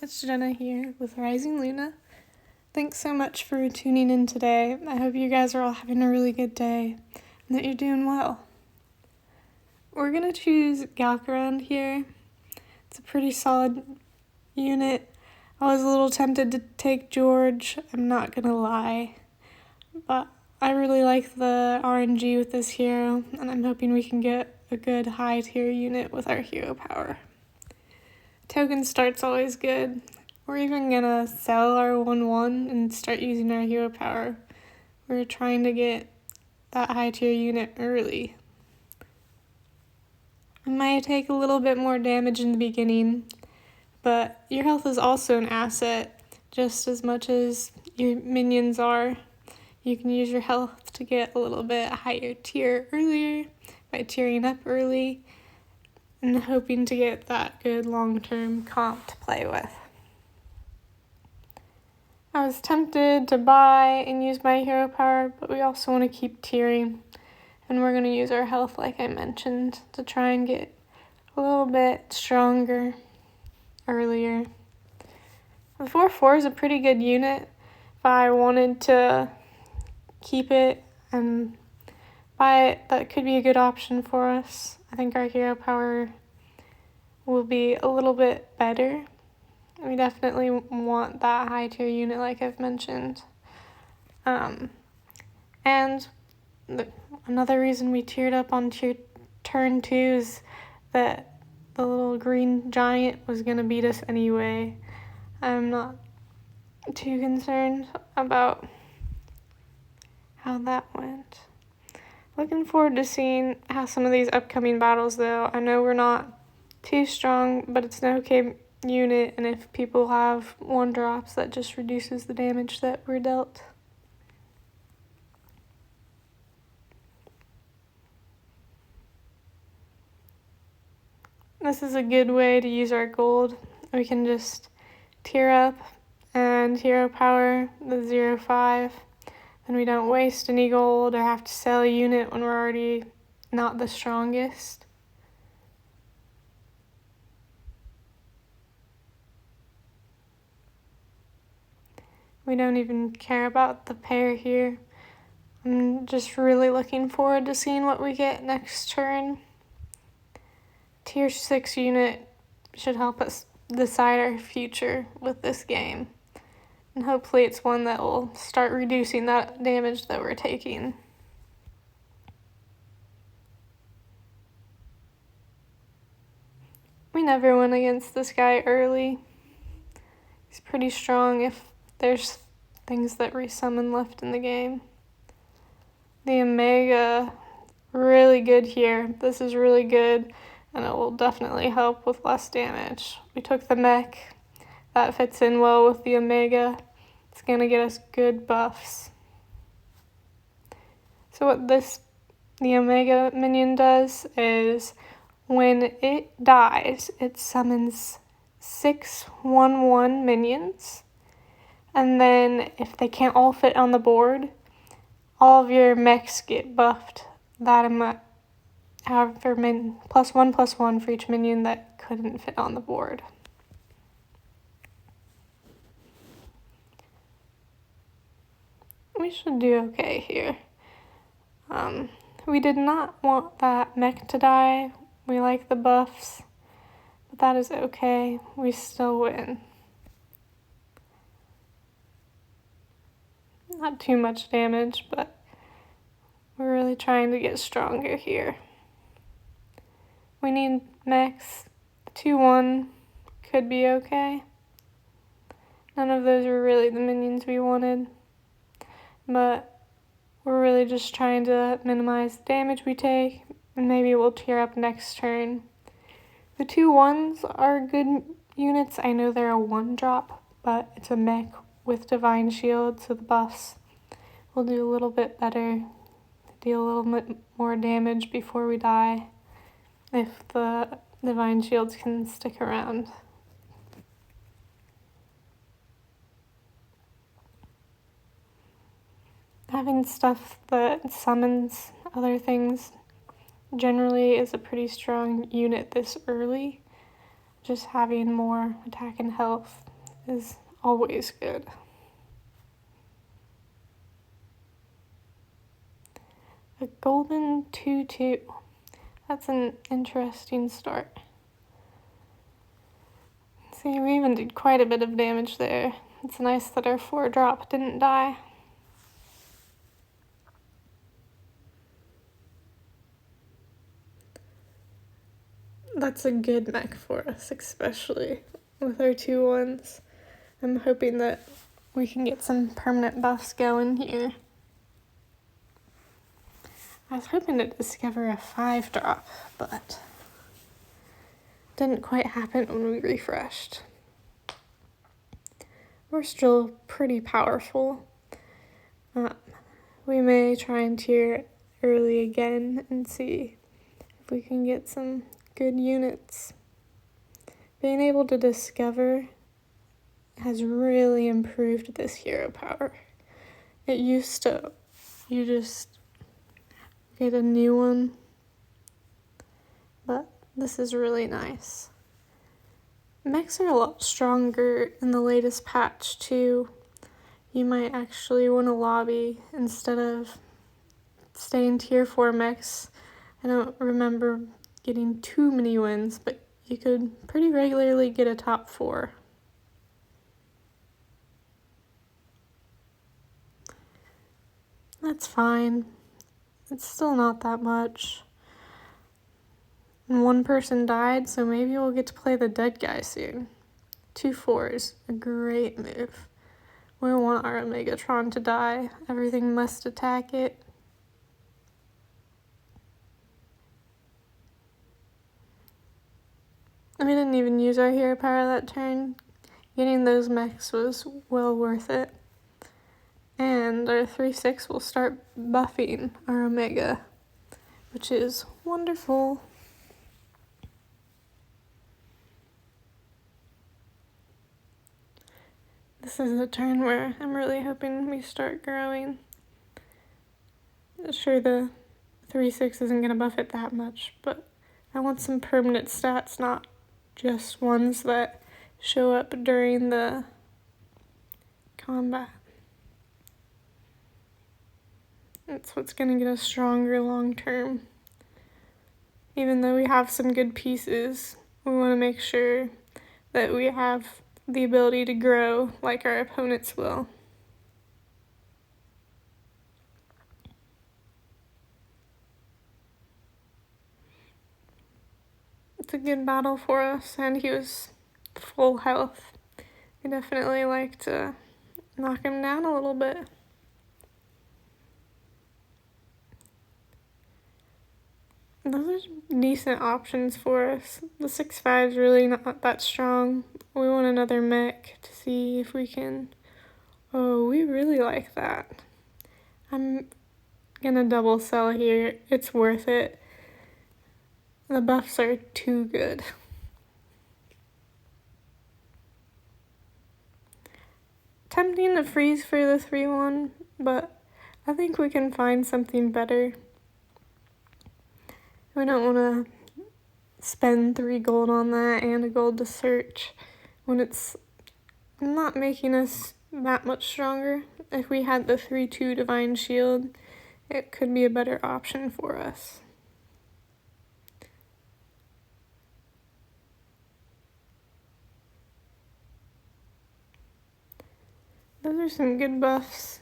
it's Jenna here with Rising Luna. Thanks so much for tuning in today. I hope you guys are all having a really good day and that you're doing well. We're going to choose Battlegrounds here. It's a pretty solid unit. I was a little tempted to take George, I'm not going to lie, but I really like the RNG with this hero, and I'm hoping we can get a good high tier unit with our hero power. Token start's always good. We're even gonna sell our 1/1 and start using our hero power. We're trying to get that high tier unit early. It might take a little bit more damage in the beginning, but your health is also an asset just as much as your minions are. You can use your health to get a little bit higher tier earlier by tiering up early and hoping to get that good long-term comp to play with. I was tempted to buy and use my hero power, but we also want to keep tiering, and we're going to use our health like I mentioned to try and get a little bit stronger earlier. The 4/4 is a pretty good unit. If I wanted to keep it and buy it, that could be a good option for us. I think our hero power will be a little bit better. We definitely want that high tier unit like I've mentioned. Another reason we tiered up on turn 2 is that the little green giant was going to beat us anyway. I'm not too concerned about how that went. Looking forward to seeing how some of these upcoming battles though. I know we're not too strong, but it's an okay unit, and if people have 1-drops, that just reduces the damage that we're dealt. This is a good way to use our gold. We can just tier up and hero power the 0/5, and we don't waste any gold or have to sell a unit when we're already not the strongest. We don't even care about the pair here. I'm just really looking forward to seeing what we get next turn. Tier 6 unit should help us decide our future with this game. And hopefully it's one that will start reducing that damage that we're taking. We never went against this guy early. He's pretty strong if there's things that resummon left in the game. The Omega, really good here. This is really good, and it will definitely help with less damage. We took the Mech. That fits in well with the Omega. It's going to get us good buffs. So what the Omega minion does is when it dies, it summons 6 1/1 minions. And then if they can't all fit on the board, all of your mechs get buffed that amount, however +1/+1 for each minion that couldn't fit on the board. We should do okay here. We did not want that mech to die. We like the buffs, but that is okay. We still win. Not too much damage, but we're really trying to get stronger here. We need mechs. 2/1 could be okay. None of those were really the minions we wanted, but we're really just trying to minimize the damage we take, and maybe we'll tier up next turn. The 2/1s are good units. I know they're a 1-drop, but it's a mech with Divine Shield, so the buffs will do a little bit better, deal a little bit more damage before we die if the Divine Shields can stick around. Having stuff that summons other things generally is a pretty strong unit this early. Just having more attack and health is always good. A golden 2/2. That's an interesting start. See, we even did quite a bit of damage there. It's nice that our 4-drop didn't die. That's a good mech for us, especially with our 2/1s. I'm hoping that we can get some permanent buffs going here. I was hoping to discover a 5-drop, but didn't quite happen when we refreshed. We're still pretty powerful. We may try and tier early again and see if we can get some good units. Being able to discover has really improved this hero power. It used to, you just get a new one, but this is really nice. Mechs are a lot stronger in the latest patch too. You might actually win a lobby instead of staying tier 4 mechs. I don't remember getting too many wins, but you could pretty regularly get a top 4. That's fine. It's still not that much. And 1 person died, so maybe we'll get to play the dead guy soon. 2/4 is a great move. We don't want our Omegatron to die. Everything must attack it. We didn't even use our hero power that turn. Getting those mechs was well worth it. And our 3/6 will start buffing our Omega, which is wonderful. This is the turn where I'm really hoping we start growing. Sure, the 3/6 isn't going to buff it that much, but I want some permanent stats, not just ones that show up during the combat. That's what's going to get us stronger long term. Even though we have some good pieces, we want to make sure that we have the ability to grow like our opponents will. It's a good battle for us, and he was full health. We definitely like to knock him down a little bit. Those are decent options for us. The 6/5 is really not that strong. We want another mech to see if we can... Oh, we really like that. I'm gonna double sell here. It's worth it. The buffs are too good. Tempting to freeze for the 3/1, but I think we can find something better. We don't want to spend 3 gold on that and a gold to search when it's not making us that much stronger. If we had the 3/2 Divine Shield, it could be a better option for us. Those are some good buffs.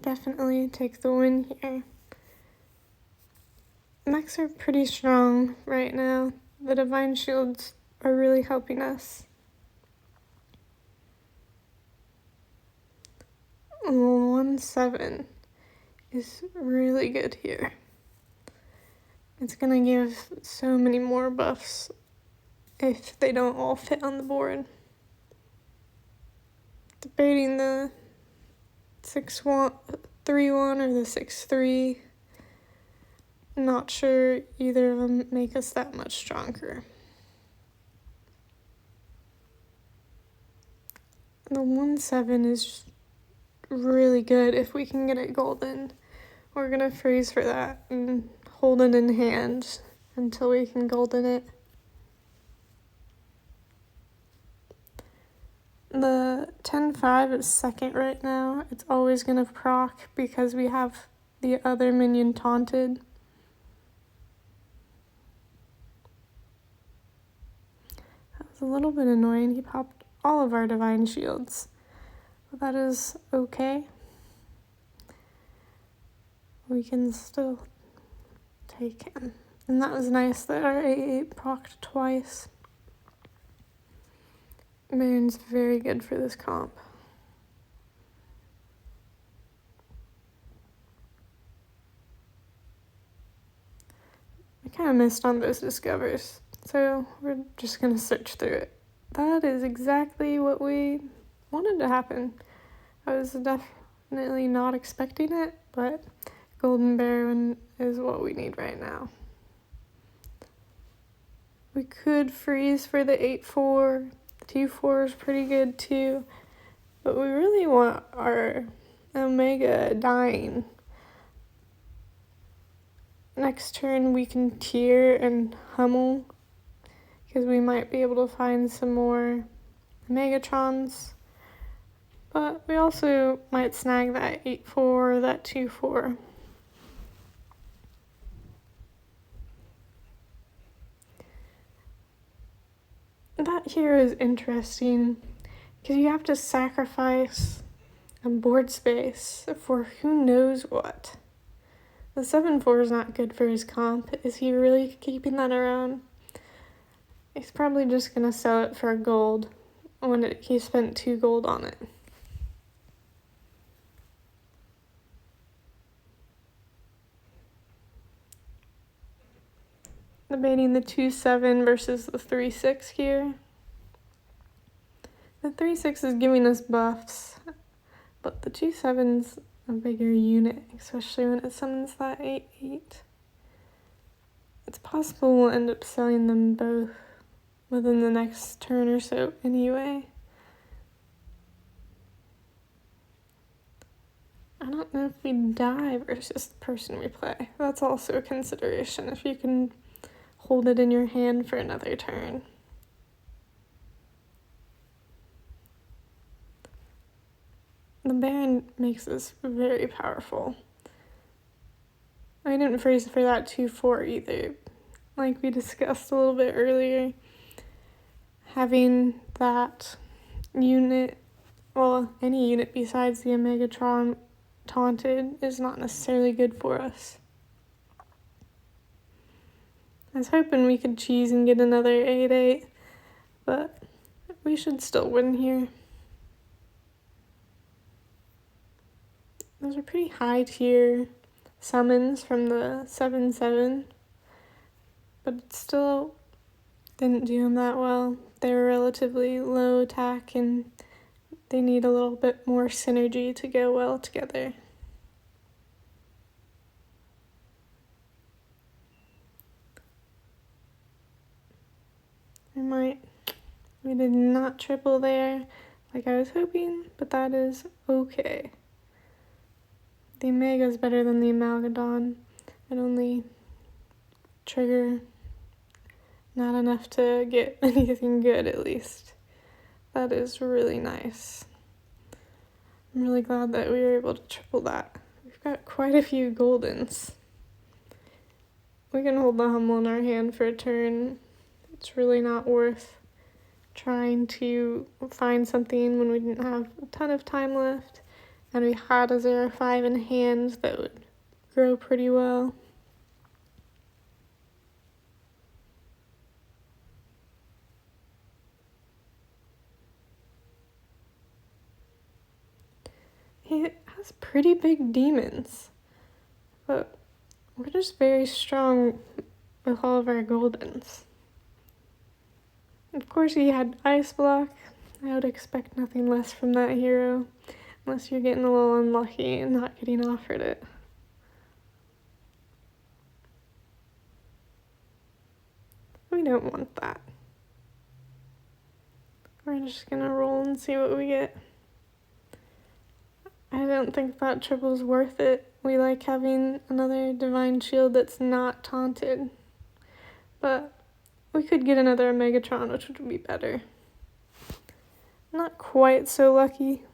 Definitely take the win here. Mechs are pretty strong right now. The Divine Shields are really helping us. 1/7 is really good here. It's gonna give so many more buffs if they don't all fit on the board. Debating the 3/1 or the 6/3. Not sure either of them make us that much stronger. The 1/7 is really good if we can get it golden. We're gonna freeze for that and hold it in hand until we can golden it. The 10-5 is second right now. It's always going to proc because we have the other minion taunted. That was a little bit annoying. He popped all of our divine shields. But that is okay. We can still take him. And that was nice that our A8 procced twice. Baron's very good for this comp. I kind of missed on those discovers, so we're just going to search through it. That is exactly what we wanted to happen. I was definitely not expecting it, but Golden Baron is what we need right now. We could freeze for the 8-4. The 2-4 is pretty good too, but we really want our Omega dying. Next turn we can tier and Hummel, because we might be able to find some more Megatrons, but we also might snag that 8-4 or that 2-4. That hero is interesting because you have to sacrifice board space for who knows what. The 7-4 is not good for his comp. Is he really keeping that around? He's probably just going to sell it for gold when he spent 2 gold on it. Debating the 2-7 versus the 3-6 here. The 3-6 is giving us buffs, but the 2-7's a bigger unit, especially when it summons that 8-8. It's possible we'll end up selling them both within the next turn or so anyway. I don't know if we die versus the person we play. That's also a consideration, if you can hold it in your hand for another turn. The Baron makes this very powerful. I didn't freeze for that 2-4 either. Like we discussed a little bit earlier, having that unit, well, any unit besides the Omegatron taunted is not necessarily good for us. I was hoping we could cheese and get another 8-8, but we should still win here. Those are pretty high tier summons from the 7-7, but it still didn't do them that well. They were relatively low attack and they need a little bit more synergy to go well together. We did not triple there like I was hoping, but that is okay. The Omega is better than the Amalgadon. It only trigger not enough to get anything good, at least. That is really nice. I'm really glad that we were able to triple that. We've got quite a few goldens. We can hold the Hummel in our hand for a turn. It's really not worth trying to find something when we didn't have a ton of time left. And we had a 0-5 in hand that would grow pretty well. He has pretty big demons, but we're just very strong with all of our goldens. Of course, he had Ice Block. I would expect nothing less from that hero, unless you're getting a little unlucky and not getting offered it. We don't want that. We're just gonna roll and see what we get. I don't think that triple's worth it. We like having another Divine Shield that's not taunted. But we could get another Megatron, which would be better. Not quite so lucky.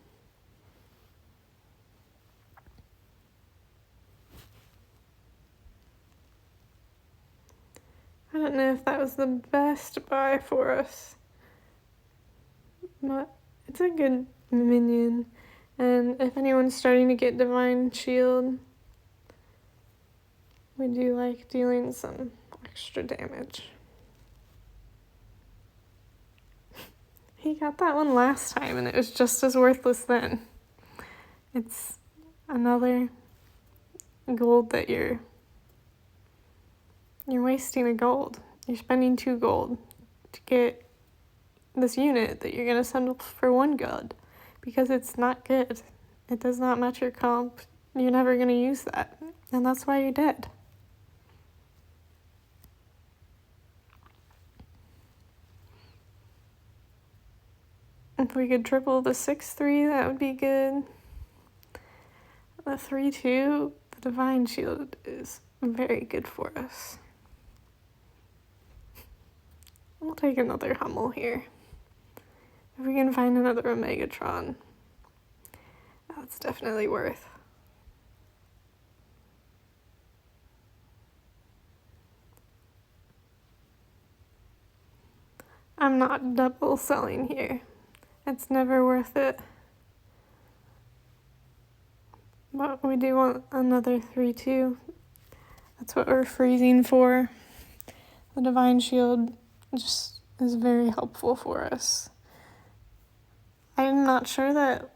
I don't know if that was the best buy for us, but it's a good minion. And if anyone's starting to get Divine Shield, we do like dealing some extra damage. He got that one last time and it was just as worthless then. It's another gold that you're wasting a gold. You're spending 2 gold to get this unit that you're gonna send for 1 gold because it's not good. It does not match your comp. You're never gonna use that, and that's why you're dead. If we could triple the 6/3, that would be good. The 3/2, the Divine Shield is very good for us. We'll take another Hummel here. If we can find another Omegatron, that's definitely worth. I'm not double selling here. It's never worth it. But we do want another 3/2. That's what we're freezing for. The Divine Shield just is very helpful for us. I'm not sure that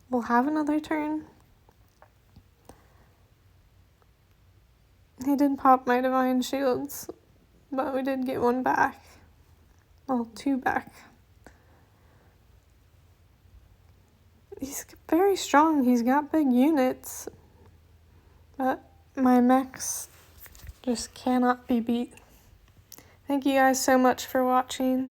we'll have another turn. He did pop my Divine Shields, but we did get 1 back. Well, 2 back. He's very strong. He's got big units, but my mechs just cannot be beat. Thank you guys so much for watching.